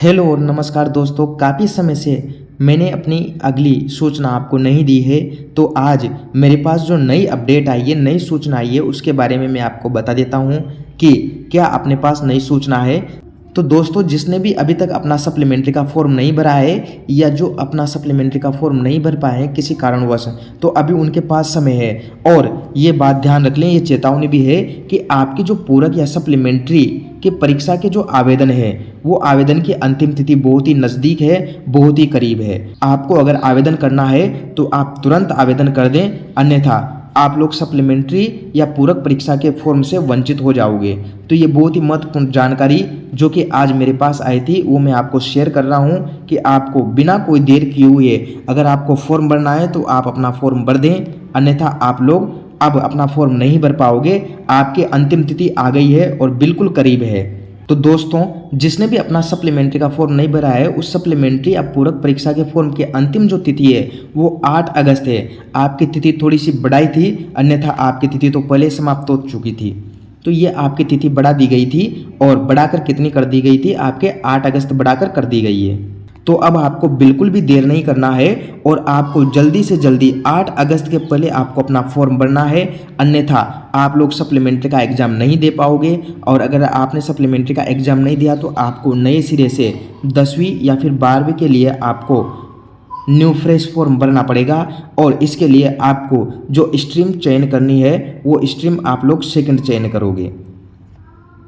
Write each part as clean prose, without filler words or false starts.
Hello और नमस्कार दोस्तों। काफ़ी समय से मैंने अपनी अगली सूचना आपको नहीं दी है, तो आज मेरे पास जो नई अपडेट आई है, नई सूचना आई है, उसके बारे में मैं आपको बता देता हूँ कि क्या अपने पास नई सूचना है। तो दोस्तों, जिसने भी अभी तक अपना सप्लीमेंट्री का फॉर्म नहीं भरा है या जो अपना सप्लीमेंट्री का फॉर्म नहीं भर पाए हैं किसी कारणवश, तो अभी उनके पास समय है। और ये बात ध्यान रख लें, ये चेतावनी भी है कि आपकी जो पूरक या सप्लीमेंट्री की परीक्षा के जो आवेदन है, वो आवेदन की अंतिम तिथि बहुत ही नज़दीक है, बहुत ही करीब है। आपको अगर आवेदन करना है तो आप तुरंत आवेदन कर दें, अन्यथा आप लोग सप्लीमेंट्री या पूरक परीक्षा के फॉर्म से वंचित हो जाओगे। तो ये बहुत ही महत्वपूर्ण जानकारी जो कि आज मेरे पास आई थी, वो मैं आपको शेयर कर रहा हूँ कि आपको बिना कोई देर किए हुए अगर आपको फॉर्म भरना है तो आप अपना फॉर्म भर दें, अन्यथा आप लोग अब अपना फॉर्म नहीं भर पाओगे। आपकी अंतिम तिथि आ गई है और बिल्कुल करीब है। तो दोस्तों, जिसने भी अपना सप्लीमेंट्री का फॉर्म नहीं भरा है, उस सप्लीमेंट्री या पूरक परीक्षा के फॉर्म की अंतिम जो तिथि है वो 8 अगस्त है। आपकी तिथि थोड़ी सी बढ़ाई थी, अन्यथा आपकी तिथि तो पहले समाप्त हो चुकी थी। तो ये आपकी तिथि बढ़ा दी गई थी, और बढ़ाकर कितनी कर दी गई थी? आपके 8 अगस्त बढ़ाकर कर दी गई है। तो अब आपको बिल्कुल भी देर नहीं करना है और आपको जल्दी से जल्दी 8 अगस्त के पहले आपको अपना फॉर्म भरना है, अन्यथा आप लोग सप्लीमेंट्री का एग्ज़ाम नहीं दे पाओगे। और अगर आपने सप्लीमेंट्री का एग्ज़ाम नहीं दिया तो आपको नए सिरे से 10वीं या फिर 12वीं के लिए आपको न्यू फ्रेश फॉर्म भरना पड़ेगा। और इसके लिए आपको जो स्ट्रीम चयन करनी है वो स्ट्रीम आप लोग सेकंड चयन करोगे।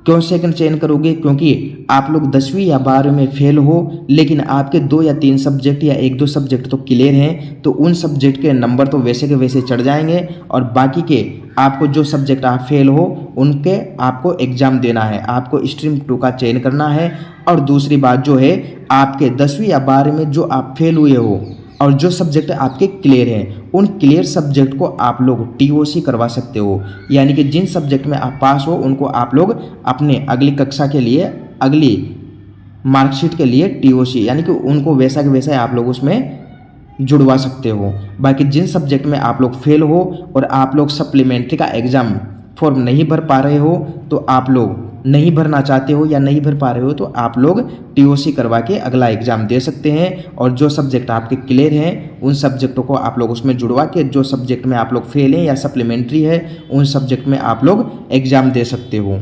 क्यों सेकंड चयन करोगे? क्योंकि आप लोग 10वीं या 12वीं में फेल हो, लेकिन आपके 2 या 3 सब्जेक्ट या 1-2 सब्जेक्ट तो क्लियर हैं, तो उन सब्जेक्ट के नंबर तो वैसे के वैसे चढ़ जाएंगे, और बाकी के आपको जो सब्जेक्ट आप फेल हो उनके आपको एग्ज़ाम देना है, आपको स्ट्रीम 2 का चयन करना है। और दूसरी बात जो है, आपके 10वीं या 12वीं में जो आप फेल हुए हो और जो सब्जेक्ट आपके क्लियर हैं, उन क्लियर सब्जेक्ट को आप लोग टीओसी करवा सकते हो। यानी कि जिन सब्जेक्ट में आप पास हो उनको आप लोग अपने अगली कक्षा के लिए, अगली मार्कशीट के लिए टीओसी, यानी कि उनको वैसा के वैसा आप लोग उसमें जुड़वा सकते हो। बाकी जिन सब्जेक्ट में आप लोग फेल हो और आप लोग सप्लीमेंट्री का एग्ज़ाम फॉर्म नहीं भर पा रहे हो, तो आप लोग नहीं भरना चाहते हो या नहीं भर पा रहे हो, तो आप लोग टीओसी करवा के अगला एग्ज़ाम दे सकते हैं। और जो सब्जेक्ट आपके क्लियर हैं उन सब्जेक्टों को आप लोग उसमें जुड़वा के, जो सब्जेक्ट में आप लोग फेल हैं या सप्लीमेंट्री है, उन सब्जेक्ट में आप लोग एग्ज़ाम दे सकते हो।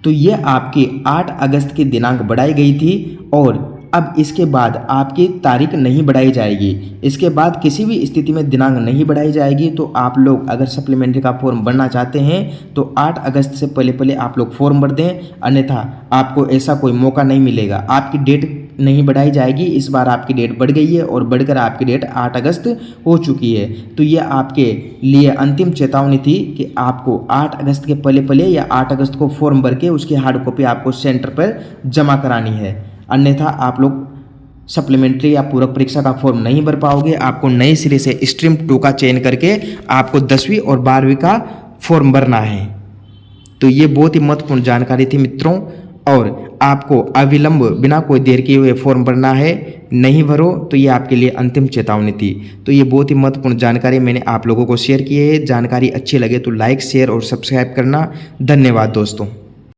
तो ये आपकी 8 अगस्त की दिनांक बढ़ाई गई थी, और अब इसके बाद आपकी तारीख नहीं बढ़ाई जाएगी। इसके बाद किसी भी स्थिति में दिनांक नहीं बढ़ाई जाएगी। तो आप लोग अगर सप्लीमेंट्री का फॉर्म भरना चाहते हैं तो 8 अगस्त से पहले पहले आप लोग फॉर्म भर दें, अन्यथा आपको ऐसा कोई मौका नहीं मिलेगा। आपकी डेट नहीं बढ़ाई जाएगी, इस बार आपकी डेट बढ़ गई है और बढ़कर आपकी डेट 8 अगस्त हो चुकी है। तो ये आपके लिए अंतिम चेतावनी थी कि आपको 8 अगस्त के पहले पहले या 8 अगस्त को फॉर्म भर के उसकी हार्ड कॉपी आपको सेंटर पर जमा करानी है, अन्यथा आप लोग सप्लीमेंट्री या पूरक परीक्षा का फॉर्म नहीं भर पाओगे। आपको नए सिरे से स्ट्रीम 2 का चयन करके आपको 10वीं और 12वीं का फॉर्म भरना है। तो ये बहुत ही महत्वपूर्ण जानकारी थी मित्रों, और आपको अविलंब बिना कोई देर किए हुए फॉर्म भरना है। नहीं भरो तो ये आपके लिए अंतिम चेतावनी थी। तो ये बहुत ही महत्वपूर्ण जानकारी मैंने आप लोगों को शेयर की है। जानकारी अच्छी लगे तो लाइक, शेयर और सब्सक्राइब करना। धन्यवाद दोस्तों।